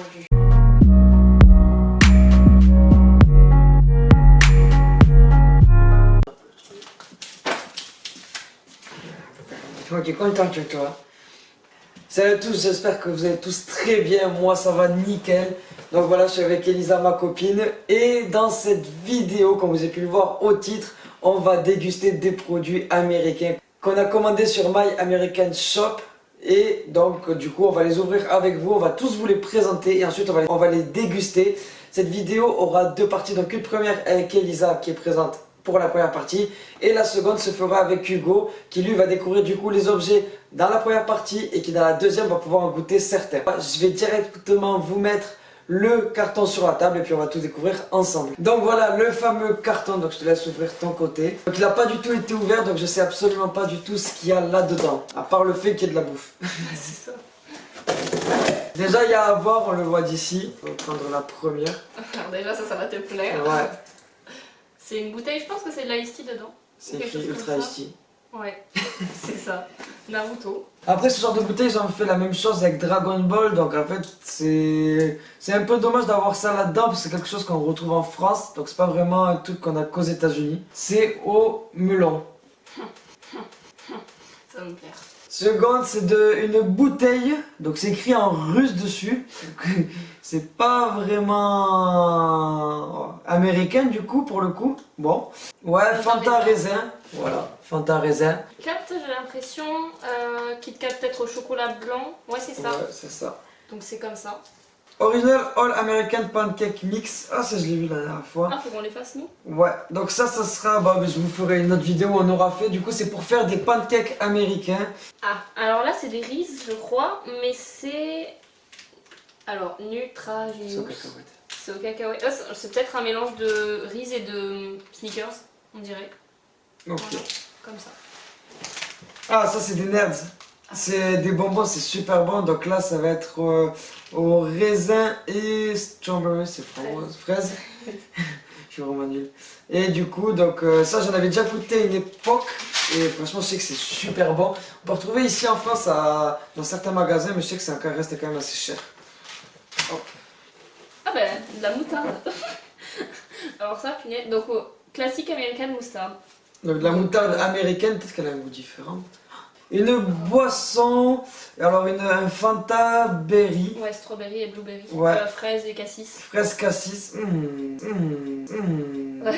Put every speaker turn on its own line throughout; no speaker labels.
mordu.
Ok, content que toi. Salut à tous, j'espère que vous allez tous très bien. Moi, ça va nickel. Donc voilà, je suis avec Elisa, ma copine. Et dans cette vidéo, comme vous avez pu le voir au titre, on va déguster des produits américains qu'on a commandés sur My American Shop. Et donc, du coup, on va les ouvrir avec vous. On va tous vous les présenter et ensuite, on va les déguster. Cette vidéo aura deux parties. Donc, une première avec Elisa qui est présente pour la première partie, et la seconde se fera avec Hugo qui lui va découvrir du coup les objets dans la première partie et qui dans la deuxième va pouvoir en goûter certains. Je vais directement vous mettre le carton sur la table et puis on va tout découvrir ensemble. Donc voilà le fameux carton, donc je te laisse ouvrir ton côté. Donc il n'a pas du tout été ouvert, donc je sais absolument pas du tout ce qu'il y a là-dedans, à part le fait qu'il y ait de la bouffe. C'est ça. Déjà il y a à voir, on le voit d'ici. On va prendre la première.
Alors déjà ça va te plaire.
Ouais.
C'est une bouteille, je pense que c'est de l'ice tea dedans.
C'est écrit Ultra Ice Tea.
Ouais, c'est ça. Naruto.
Après ce genre de bouteille ils ont fait la même chose avec Dragon Ball, donc en fait c'est un peu dommage d'avoir ça là-dedans parce que c'est quelque chose qu'on retrouve en France, donc c'est pas vraiment un truc qu'on a qu'aux États-Unis. C'est au melon.
Ça va me plaire.
Seconde, c'est une bouteille, donc c'est écrit en russe dessus. C'est pas vraiment américain du coup pour le coup. Bon, ouais, Fanta raisin. Voilà, Fanta raisin.
Capte, j'ai l'impression, Kit Kat peut-être au chocolat blanc. Ouais, c'est ça.
Ouais, c'est ça.
Donc c'est comme ça.
Original All American Pancake Mix. Ah, ça je l'ai vu la dernière fois.
Ah, faut qu'on les fasse nous.
Ouais, donc ça sera, bah, je vous ferai une autre vidéo où on aura fait. Du coup, c'est pour faire des pancakes américains.
Ah, alors là c'est des Reese, je crois, mais c'est. Alors, Nutrajinous.
C'est aux cacahuètes.
C'est au cacahuète. Ah, c'est peut-être un mélange de Reese et de Snickers, on dirait.
Ok.
Voilà, comme ça.
Ah, ça c'est des nerds. C'est des bonbons, c'est super bon. Donc là, ça va être au raisin et strawberry, c'est fraise. Je suis vraiment nul. Et du coup, donc ça, j'en avais déjà goûté à une époque. Et franchement, je sais que c'est super bon. On peut retrouver ici en France dans certains magasins, mais je sais que ça reste quand même assez cher. Hop.
Ah ben, de la moutarde. Alors ça, punaise. Donc, classique American moutarde.
Donc de la moutarde américaine, peut-être qu'elle a un goût différent. Une boisson, alors un Fanta Berry.
Ouais, strawberry et blueberry.
Ouais.
Fraise et cassis.
Fraise cassis.
Ouais,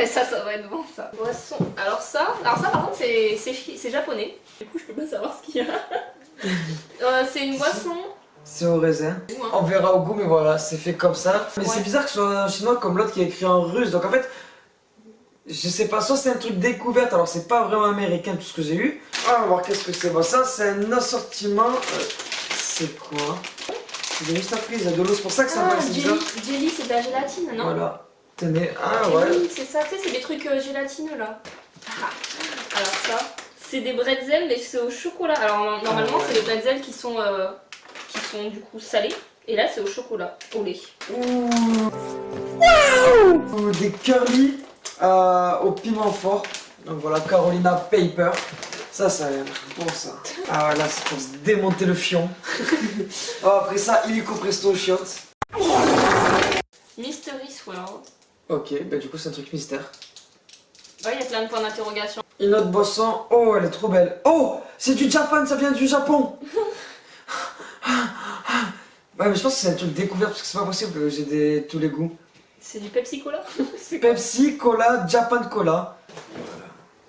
ça va être bon ça. Boisson. Alors ça par contre, c'est japonais. Du coup, je peux pas savoir ce qu'il y a. C'est une boisson.
C'est au raisin. On verra au goût, mais voilà, c'est fait comme ça. Mais c'est bizarre que ce soit un chinois comme l'autre qui est écrit en russe. Donc en fait, je sais pas, soit c'est un truc découverte, alors c'est pas vraiment américain tout ce que j'ai eu. Ah, on va voir qu'est-ce que c'est. Bon, ça, c'est un assortiment. C'est quoi? C'est des mustafrises, il y a de l'eau, c'est pour ça que ça me paraît bizarre.
Jelly, c'est de la gélatine, non?
Voilà. Tenez, ah
Et
ouais.
oui, c'est ça, tu sais, c'est des trucs gélatineux là. Ah. Alors ça, c'est des bretzels, mais c'est au chocolat. Alors normalement, c'est des bretzels qui sont du coup salés. Et là, c'est au chocolat, au lait.
Ouh. Des curly au piment fort. Donc voilà, Carolina Paper. Ça a l'air bon ça. Ah ouais, là c'est pour se démonter le fion. Oh, après ça, illico presto shot.
Mystery Swirl.
Ok, bah du coup c'est un truc mystère.
Ouais, il y a plein de points d'interrogation.
Une autre boisson. Oh, elle est trop belle. Oh, c'est du Japan, ça vient du Japon. Ouais, mais je pense que c'est un truc découvert parce que c'est pas possible que j'ai tous les goûts.
C'est du Pepsi Cola.
Pepsi, Cola, Japan Cola.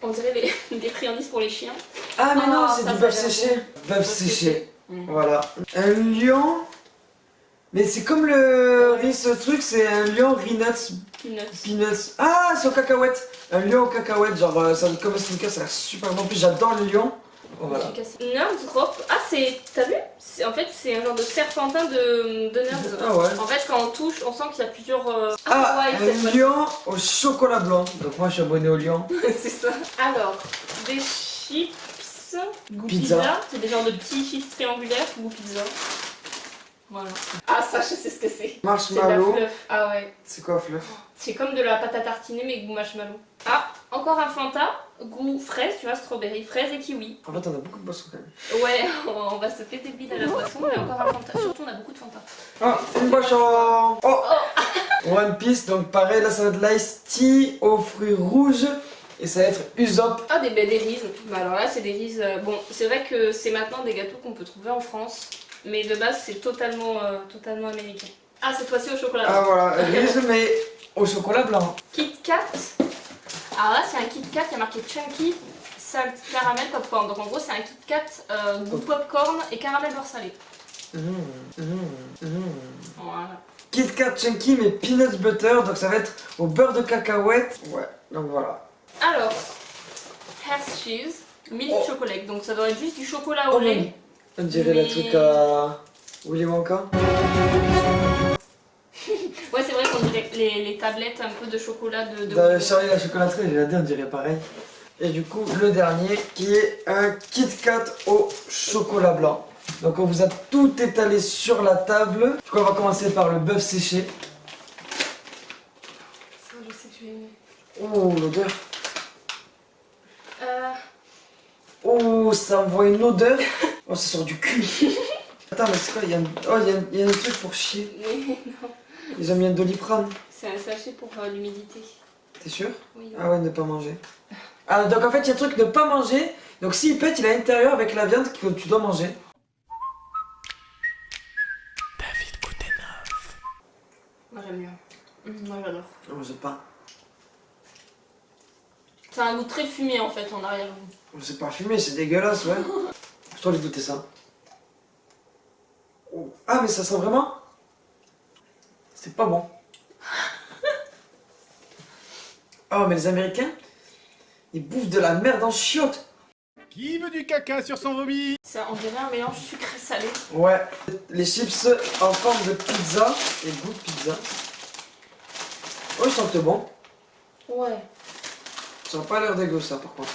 On dirait des friandises pour les chiens.
Ah mais non,
Ah,
c'est
ça,
du
ça
bœuf
a l'air
séché.
bon.
Bœuf séché.
Mm.
Voilà. Un lion. Mais c'est comme le riz, ce truc, c'est un lion Peanuts. Peanuts. Ah, c'est aux cacahuètes. Un lion aux cacahuètes, genre ça comme un sneaker, ça a l'air super bon. En plus, j'adore le lion. Oh, voilà.
Nerds Drop. Ah, t'as vu? En fait, c'est un genre de serpentin de nerds.
Ah ouais.
En fait, quand on touche, on sent qu'il y a plusieurs.
Ah,
ouais,
un lion au chocolat blanc. Donc moi, je suis abonné au lion.
C'est ça. Alors, des chips. Goût
Pizza.
pizza. C'est des genres de petits chips triangulaires. Goût pizza. Voilà. Ah, ça, je sais ce que c'est. C'est de la
Marshmallow.
fluff. Ah ouais.
C'est quoi, fluff?
C'est comme de la pâte à tartiner, mais goût marshmallow. Ah, encore un Fanta goût fraise, tu vois, strawberry, fraise et kiwi.
En fait, on a beaucoup de boissons quand même.
Ouais, on va se péter le bide à la boisson, mais encore un Fanta. Surtout, on a beaucoup de Fanta.
Ah, une boisson. Oh, One Piece, donc pareil, là ça va être l'ice tea aux fruits rouges. Et ça va être Usopp.
Ah, des riz. Bah alors là, c'est des riz. Bon, c'est vrai que c'est maintenant des gâteaux qu'on peut trouver en France. Mais de base, c'est totalement américain. Ah, cette fois-ci au chocolat blanc.
Ah voilà, riz mais au chocolat blanc.
Kit Kat. Alors là, c'est un Kit Kat qui a marqué Chunky Salt Caramel Popcorn. Donc en gros, c'est un Kit Kat goût popcorn et caramel beurre salé. Voilà.
Kit Kat Chunky mais peanut butter, donc ça va être au beurre de cacahuète. Ouais, donc voilà.
Alors, Hershey's Milk Chocolate. Donc ça doit être juste du chocolat au
Oh,
lait.
on dirait
Mais-
le truc à Willy Wonka.
Ouais, c'est vrai qu'on dirait les tablettes un peu de chocolat de
Dans Charlie la chocolaterie, j'ai regardé, on dirait pareil. Et du coup, le dernier qui est un Kit Kat au chocolat blanc. Donc on vous a tout étalé sur la table. Du coup, on va commencer par le bœuf séché.
Ça, je sais que je vais aimer.
Oh, l'odeur. Oh, ça envoie une odeur. Oh, ça sort du cul. Attends, mais c'est quoi? Il y a un truc pour chier.
Mais non.
Ils ont mis un Doliprane.
C'est un sachet pour l'humidité.
T'es sûr?
Oui.
Ah ouais, ne pas manger. Ah, donc en fait, il y a un truc ne pas manger. Donc s'il pète, il est à l'intérieur avec la viande que tu dois manger. David Koutenov.
Moi j'aime bien. Moi j'adore.
Non, je sais pas.
C'est un goût très fumé en fait en arrière-goût.
C'est pas fumé, c'est dégueulasse, ouais. Je dois lui goûter ça. Oh. Ah, mais ça sent vraiment. C'est pas bon. Oh, mais les Américains, ils bouffent de la merde en chiottes.
Qui veut du caca sur son vomi?
Ça on dirait un mélange sucré-salé.
Ouais. Les chips en forme de pizza et goût de pizza. Oh, ils sentent bon.
Ouais.
Ça n'a pas l'air dégueu, ça, par contre.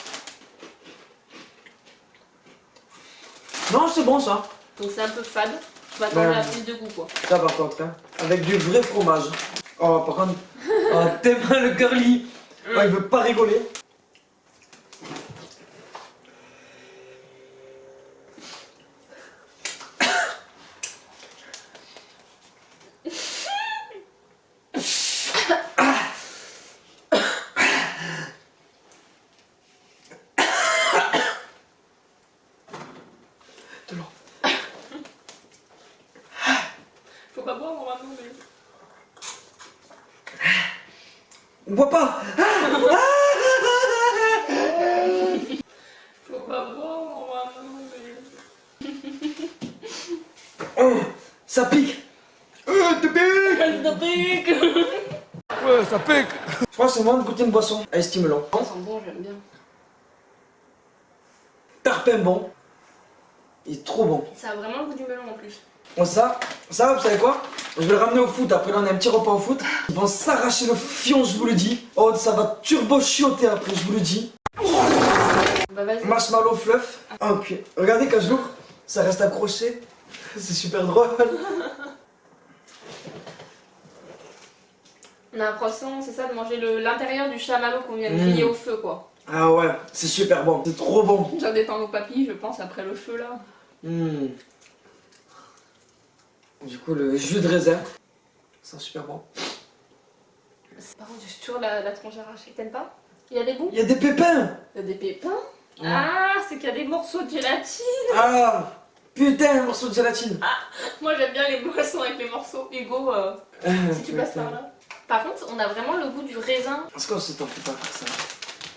Non, c'est bon, ça.
Donc c'est un peu fade. Je m'attendais
Ben-
à plus de goût quoi.
Ça, par contre, hein. Avec du vrai fromage. Oh, par contre, oh, tellement le curly. Oh, il veut pas rigoler. De l'eau.
Faut pas boire normalement mais...
On boit pas.
Faut pas boire normalement mais...
Oh, ça pique. Tu piques.
Ça pique.
Ouais, ça pique.
Je crois que c'est le moment de goûter une boisson. Elle est stimulant.
Ça sent bon, j'aime bien.
Tarpin bon. Il est trop bon.
Ça a vraiment le goût du melon en plus.
Bon, ça, vous savez quoi? Je vais le ramener au foot. Après, là, on a un petit repas au foot. Ils vont s'arracher le fion, je vous le dis. Oh, ça va turbo chioter après, je vous le dis.
Bah vas-y.
Marshmallow fluff. Ok. Regardez quand je l'ouvre, ça reste accroché. C'est super drôle.
On a l'impression, c'est ça, de manger l'intérieur du chamallow qu'on vient de griller au feu quoi.
Ah ouais, c'est super bon. C'est trop bon.
Ça détend nos papilles, je pense, après le feu là.
Du coup, le jus de raisin. C'est super bon.
Par contre, j'ai toujours la tronche arrachée. T'aimes pas? Il y a des bouts?
Il y a des pépins.
Il y a des pépins?
Ouais.
Ah, c'est qu'il y a des morceaux de gélatine.
Ah, putain, un morceau de gélatine.
Moi j'aime bien les boissons avec les morceaux. Hugo, si tu passes par là. Par contre, on a vraiment le goût du raisin.
Est-ce qu'on se t'en fait pas faire ça?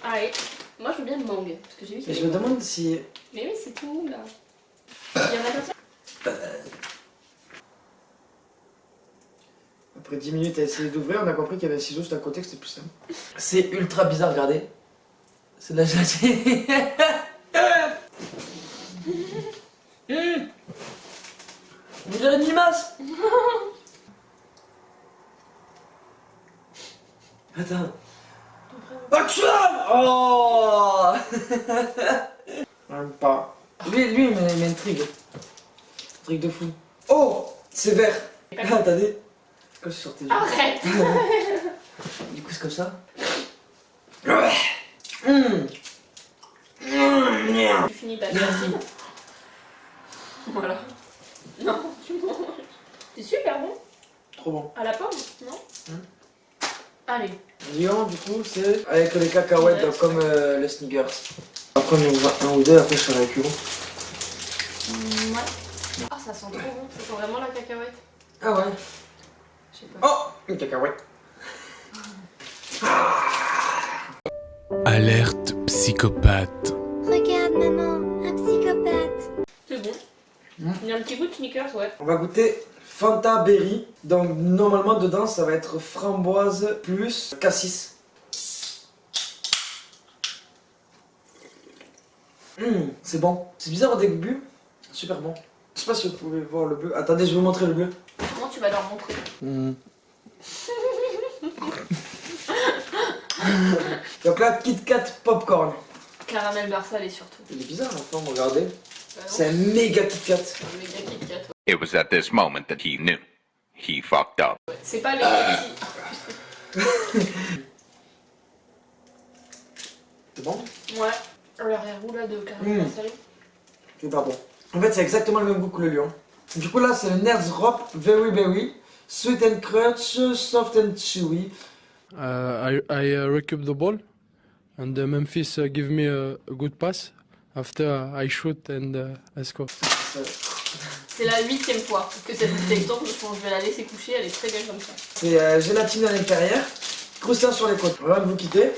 Allez, moi je veux bien le mangue. Parce que j'ai vu qu'il
Mais
y
je
avait-
me demande si...
Mais oui, c'est tout là. Il y en a comme ça?
Après 10 minutes à essayer d'ouvrir, on a compris qu'il y avait un ciseau juste à côté, que c'était plus simple. C'est ultra bizarre, regardez. C'est de la gélatine. On dirait une limace. Attends. Action! Oh! Même pas. Lui il m'intrigue. Truc de fou. Oh! C'est vert. Ah, attendez. Quand je sortais.
Arrête!
Du coup, c'est comme ça.
Tu finis ta gélatine. Voilà. Non, tu manges. C'est super bon.
Trop bon.
À la pomme, non Allez.
Lyon, du coup, c'est avec les cacahuètes,
Ouais.
comme le Snickers. Après, on en voit un ou deux, après, je serai avec Hugo.
Ouais. Ah, ça sent trop bon. Ça sent vraiment la cacahuète.
Ah ouais.
Je sais pas.
Oh, une cacahuète.
Alerte psychopathe.
Regarde maman, un psychopathe.
C'est bon. Il y a un petit goût de Snickers, ouais.
On va goûter Fanta Berry. Donc, normalement, dedans, ça va être framboise plus cassis. C'est bon. C'est bizarre au début. Super bon. Je sais pas si vous pouvez voir le bleu. Attendez, je vais vous montrer le bleu.
Comment tu vas leur montrer?
Donc là, Kit Kat Popcorn.
Caramel beurre salé surtout.
Il est bizarre la forme, regardez.
Bah non,
C'est un méga Kit Kat.
un méga Kit Kat, ouais.
It was at this moment that he knew. He fucked up.
C'est pas les petits.
C'est bon?
Ouais. L'arrière-goût là de caramel beurre salé.
Super bon. En fait, c'est exactement le même goût que le lion. Du coup, là, c'est le Nerds Rop Very Berry. Sweet and crunch, soft and chewy.
I recoup the ball, and Memphis give me a good pass. After I shoot and I score.
C'est la 8ème fois que cette bouteille tombe. Je pense que je vais la laisser coucher. Elle est très belle comme ça.
C'est gélatine à l'intérieur, croustillant sur les côtes. Avant de vous quitter,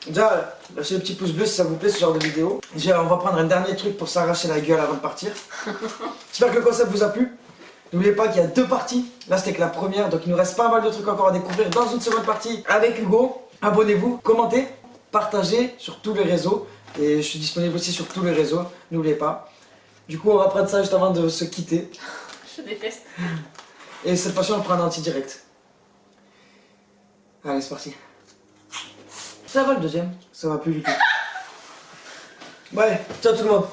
déjà, lâchez le petit pouce bleu si ça vous plaît ce genre de vidéo. Déjà, on va prendre un dernier truc pour s'arracher la gueule avant de partir. J'espère que le concept vous a plu. N'oubliez pas qu'il y a 2 parties. Là, c'était que la première, donc il nous reste pas mal de trucs encore à découvrir dans une seconde partie avec Hugo. Abonnez-vous, commentez, partagez sur tous les réseaux. Et je suis disponible aussi sur tous les réseaux, n'oubliez pas. Du coup, on va prendre ça juste avant de se quitter.
Je déteste.
Et cette fois-ci, on le prend en anti-direct. Allez, c'est parti. Ça va le deuxième? Ça va plus du tout. Ouais, ciao tout le monde.